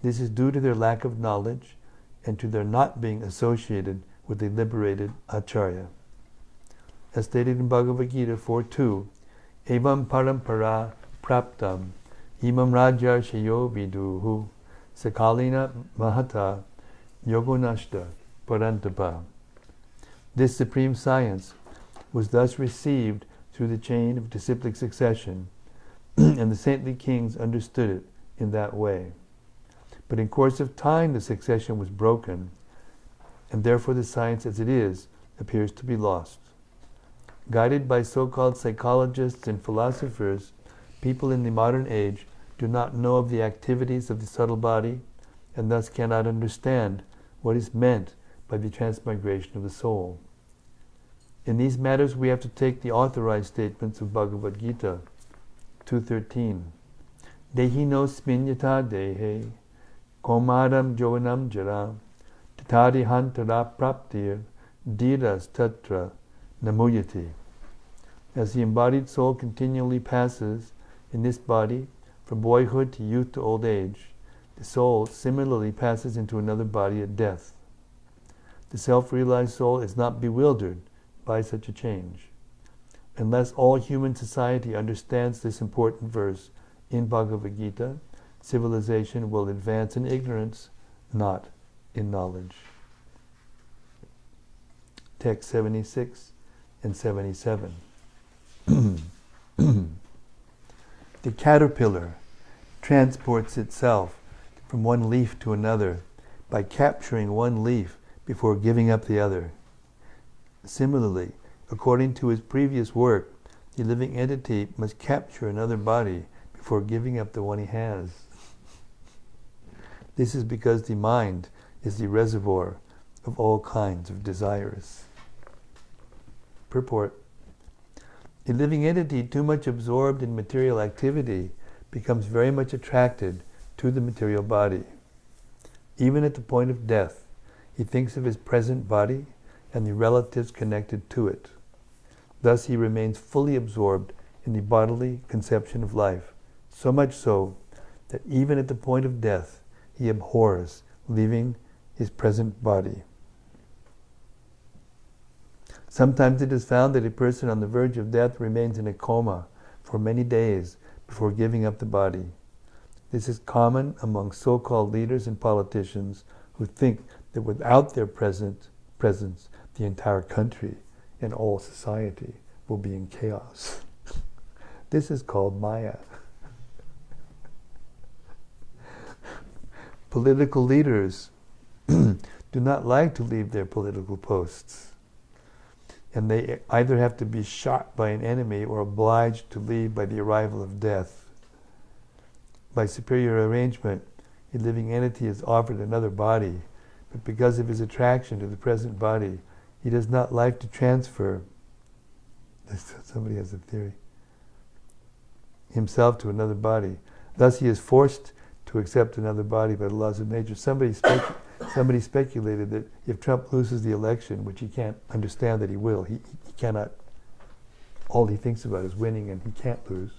This is due to their lack of knowledge and to their not being associated with a liberated acharya. As stated in Bhagavad Gita 4.2, Evam parampara praptam imam rajarshayo viduhu sakalina mahata yogonashta parantapa. This supreme science was thus received through the chain of disciplic succession, and the saintly kings understood it in that way. But in course of time the succession was broken, and therefore the science as it is appears to be lost. Guided by so-called psychologists and philosophers, people in the modern age do not know of the activities of the subtle body, and thus cannot understand what is meant by the transmigration of the soul. In these matters we have to take the authorized statements of Bhagavad Gita 2.13. Dehi no sminyata dehe komaram jovanam jara tatadi hantara praptir dhiras tatra namuyati. As the embodied soul continually passes in this body from boyhood to youth to old age, the soul similarly passes into another body at death. The self-realized soul is not bewildered by such a change. Unless all human society understands this important verse in Bhagavad Gita, civilization will advance in ignorance, not in knowledge. Text 76 177. The caterpillar transports itself from one leaf to another by capturing one leaf before giving up the other. Similarly, according to his previous work, the living entity must capture another body before giving up the one he has. This is because the mind is the reservoir of all kinds of desires. Purport: a living entity too much absorbed in material activity becomes very much attracted to the material body. Even at the point of death, he thinks of his present body and the relatives connected to it. Thus he remains fully absorbed in the bodily conception of life, so much so that even at the point of death, he abhors leaving his present body. Sometimes it is found that a person on the verge of death remains in a coma for many days before giving up the body. This is common among so-called leaders and politicians who think that without their presence, the entire country and all society will be in chaos. This is called Maya. Political leaders do not like to leave their political posts, and they either have to be shot by an enemy or obliged to leave by the arrival of death. By superior arrangement, a living entity is offered another body, but because of his attraction to the present body, he does not like to transfer, somebody has a theory, himself to another body. Thus he is forced to accept another body by the laws of nature. Somebody speculated that if Trump loses the election, which he can't understand that he will, he cannot, all he thinks about is winning and he can't lose.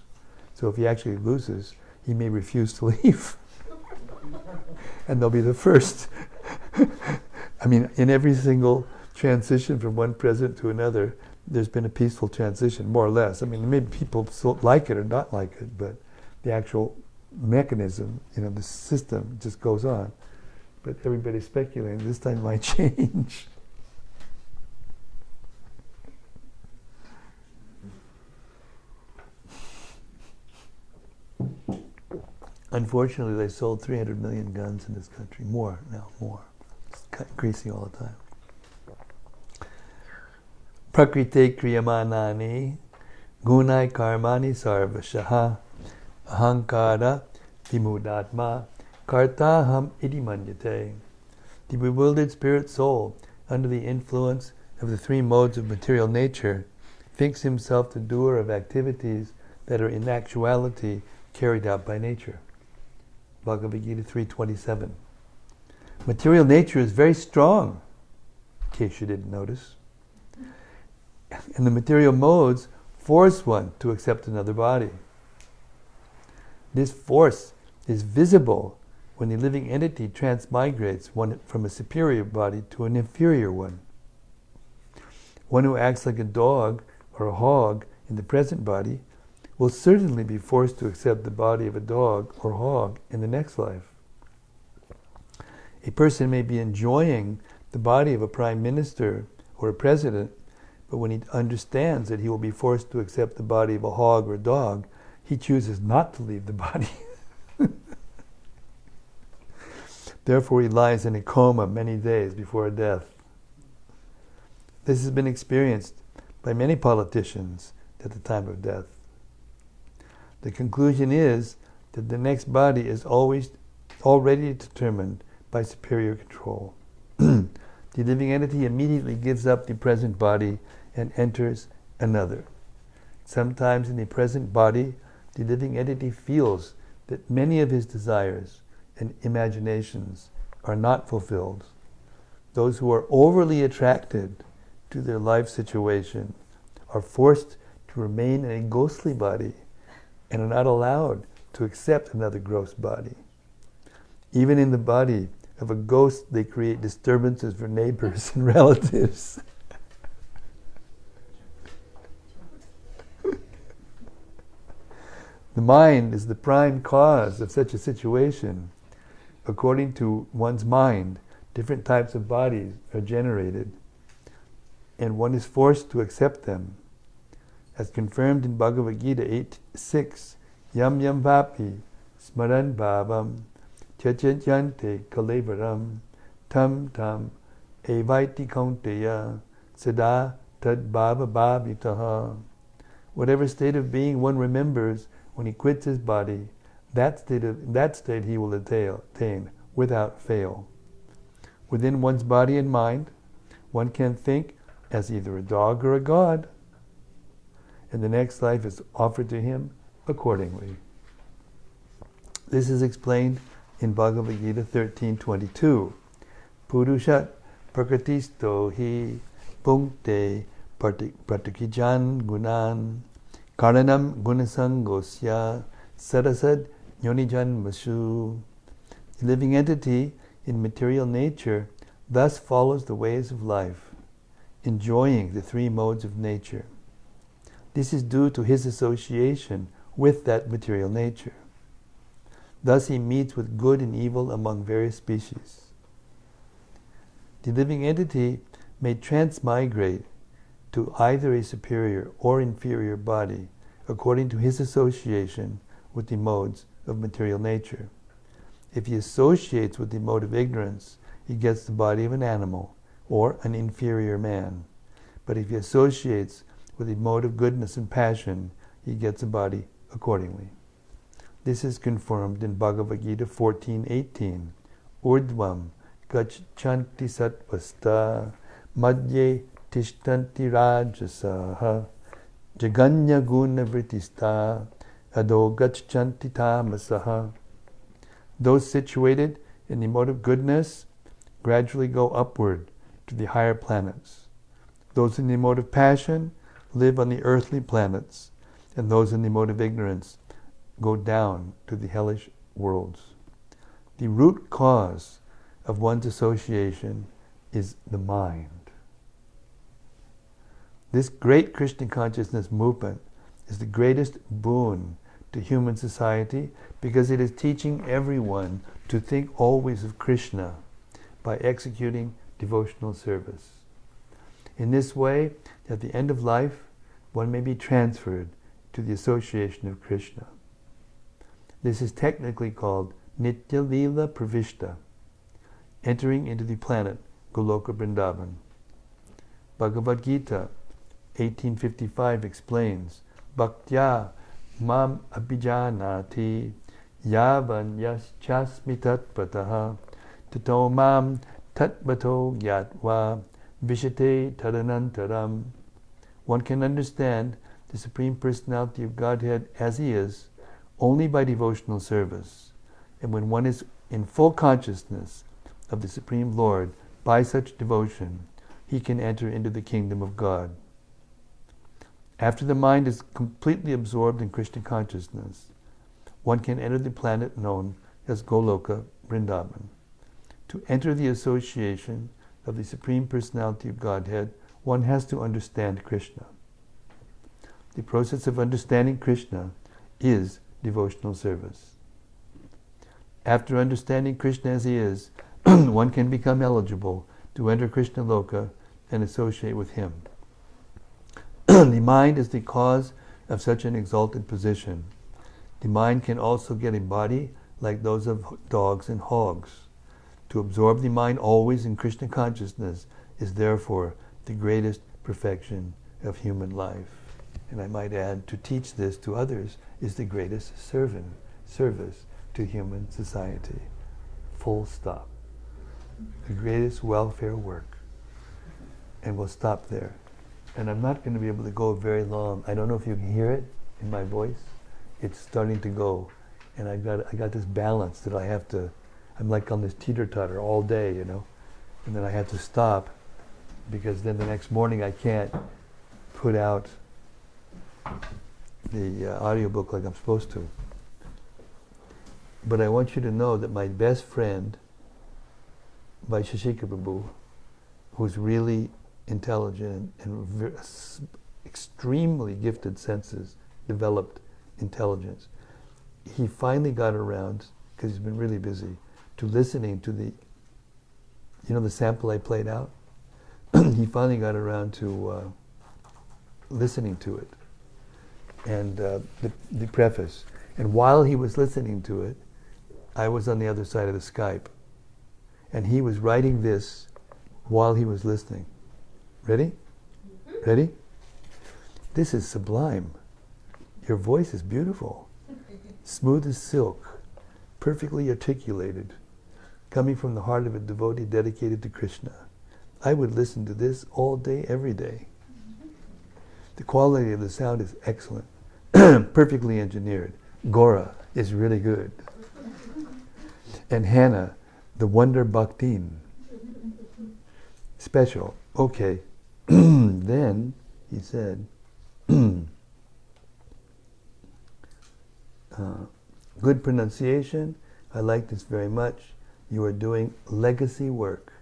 So if he actually loses, he may refuse to leave. And they'll be the first. I mean, in every single transition from one president to another, there's been a peaceful transition, more or less. I mean, maybe people like it or not like it, but the actual mechanism, the system just goes on. But everybody's speculating this time it might change. Unfortunately, they sold 300 million guns in this country. More now, more. It's increasing all the time. Prakrite kriyamanani gunai karmani sarvashaha ahankara vimudatma kartaham idimanyate. The bewildered spirit soul, under the influence of the three modes of material nature, thinks himself the doer of activities that are in actuality carried out by nature. Bhagavad Gita 3:27. Material nature is very strong, in case you didn't notice. And the material modes force one to accept another body. This force is visible when the living entity transmigrates one from a superior body to an inferior one. One who acts like a dog or a hog in the present body will certainly be forced to accept the body of a dog or hog in the next life. A person may be enjoying the body of a prime minister or a president, but when he understands that he will be forced to accept the body of a hog or dog, he chooses not to leave the body. Therefore he lies in a coma many days before death. This has been experienced by many politicians at the time of death. The conclusion is that the next body is already determined by superior control. The living entity immediately gives up the present body and enters another. Sometimes in the present body, the living entity feels that many of his desires and imaginations are not fulfilled. Those who are overly attracted to their life situation are forced to remain in a ghostly body and are not allowed to accept another gross body. Even in the body of a ghost, they create disturbances for neighbors and relatives. The mind is the prime cause of such a situation. According to one's mind, different types of bodies are generated. and one is forced to accept them. As confirmed in Bhagavad Gita 8:6, Yam Yam Vapi Smaran Bhavam Tyajyante Kalevaram Tam Tam Evaiti Kaunteya Sada Tad Bhava Bhavitaha. Whatever state of being one remembers when he quits his body, that state he will attain without fail. Within one's body and mind, one can think as either a dog or a god, and the next life is offered to him accordingly. This is explained in Bhagavad Gita 13:22. Purushat prakatisto hi punkte pratikijan gunan karanam gunasangosya sarasad yonijan masu. The living entity in material nature thus follows the ways of life, enjoying the three modes of nature. This is due to his association with that material nature. Thus he meets with good and evil among various species. The living entity may transmigrate to either a superior or inferior body according to his association with the modes of material nature. If he associates with the mode of ignorance, he gets the body of an animal or an inferior man. But if he associates with the mode of goodness and passion, he gets a body accordingly. This is confirmed in Bhagavad Gita 14:18. Urdvam gachanti satvasta madhye tishtanti rajasaha jaganya guna vritista ado gachanti tamasaha. Those situated in the mode of goodness gradually go upward to the higher planets. Those in the mode of passion live on the earthly planets, and those in the mode of ignorance go down to the hellish worlds. The root cause of one's association is the mind. This great Krishna consciousness movement is the greatest boon to human society because it is teaching everyone to think always of Krishna by executing devotional service. In this way, at the end of life, one may be transferred to the association of Krishna. This is technically called Nitya Lila Pravishta, entering into the planet Goloka Vrindavan. Bhagavad Gita 18:55 explains, Bhaktya mam abhijanati yavan yaschasmi tatpataha tato mam tatvato gyatva vishate tadanantaram. One can understand the Supreme Personality of Godhead as He is only by devotional service. And when one is in full consciousness of the Supreme Lord by such devotion, he can enter into the kingdom of God. After the mind is completely absorbed in Krishna consciousness, one can enter the planet known as Goloka Vrindavan. To enter the association of the Supreme Personality of Godhead, one has to understand Krishna. The process of understanding Krishna is devotional service. After understanding Krishna as He is, one can become eligible to enter Krishna Loka and associate with Him. The mind is the cause of such an exalted position. The mind can also get a body like those of dogs and hogs. To absorb the mind always in Krishna consciousness is therefore the greatest perfection of human life. And I might add, to teach this to others is the greatest service to human society. Full stop. The greatest welfare work. And we'll stop there. And I'm not going to be able to go very long. I don't know if you can hear it in my voice. It's starting to go. And I got this balance that I have to, I'm like on this teeter-totter all day, you know. And then I have to stop because then the next morning I can't put out the audiobook like I'm supposed to. But I want you to know that my best friend, Vaisheshika Prabhu, who's really intelligent and extremely gifted senses, developed intelligence, he finally got around, because he's been really busy, to listening to the sample I played out. he finally got around to listening to it, and the preface. And while he was listening to it, I was on the other side of the Skype, and he was writing this while he was listening. Ready? Ready? This is sublime. Your voice is beautiful. Smooth as silk, perfectly articulated, coming from the heart of a devotee dedicated to Krishna. I would listen to this all day, every day. The quality of the sound is excellent, perfectly engineered. Gora is really good. And Hannah, the Wonder Bhaktin. Special. Okay. Then he said, good pronunciation. I like this very much. You are doing legacy work.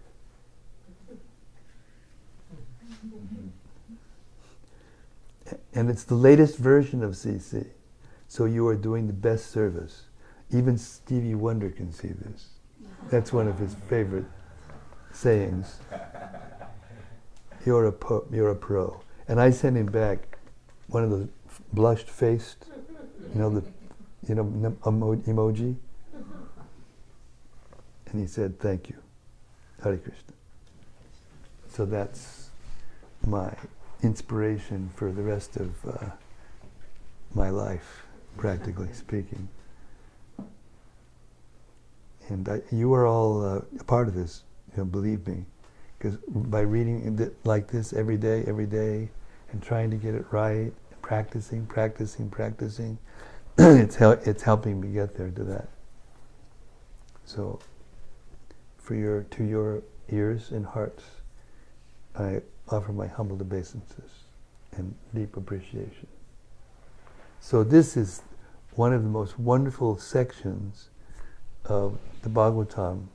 And it's the latest version of CC. So you are doing the best service. Even Stevie Wonder can see this. That's one of his favorite sayings. You're a pro. And I sent him back one of the blushed-faced, emoji. And he said, "Thank you, Hare Krishna." So that's my inspiration for the rest of my life, practically speaking. And you are all a part of this, believe me, because by reading like this every day, and trying to get it right, and practicing, it's helping me get there to that. So, to your ears and hearts, I offer my humble obeisances and deep appreciation. So this is one of the most wonderful sections of the Bhagavatam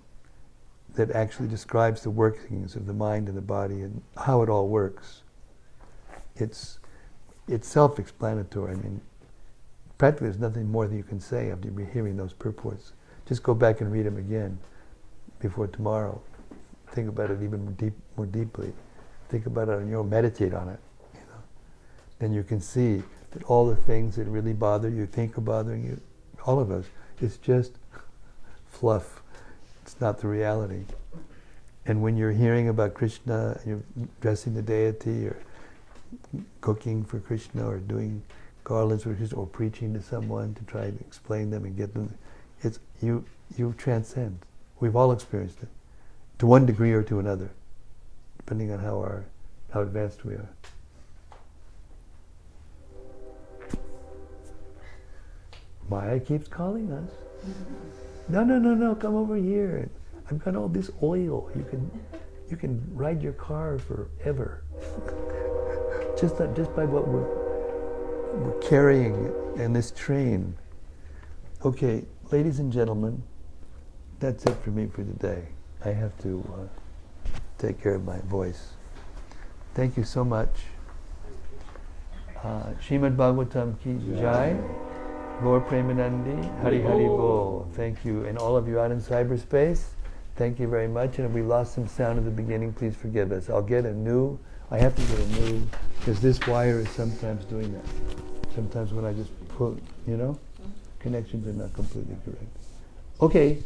that actually describes the workings of the mind and the body and how it all works. It's self-explanatory. I mean, practically there's nothing more that you can say after you're hearing those purports. Just go back and read them again before tomorrow. Think about it even more deeply. Think about it and meditate on it. Then you can see that all the things that really bother you, think are bothering you, all of us, it's just fluff. It's not the reality. And when you're hearing about Krishna, you're dressing the deity, or cooking for Krishna, or doing garlands for Krishna, or preaching to someone to try to explain them and get them, it's you transcend. We've all experienced it, to one degree or to another, depending on how advanced we are. Maya keeps calling us. No, come over here. I've got all this oil. You can ride your car forever. just by what we're carrying in this train. Okay, ladies and gentlemen, that's it for me for today. I have to take care of my voice. Thank you so much. Srimad-Bhagavatam ki jai. Gaur Premanandi, Hari Hari Bol. Thank you. And all of you out in cyberspace, thank you very much. And if we lost some sound at the beginning, please forgive us. I have to get a new, because this wire is sometimes doing that. Sometimes when I just pull, connections are not completely correct. Okay,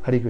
Hari Krishna.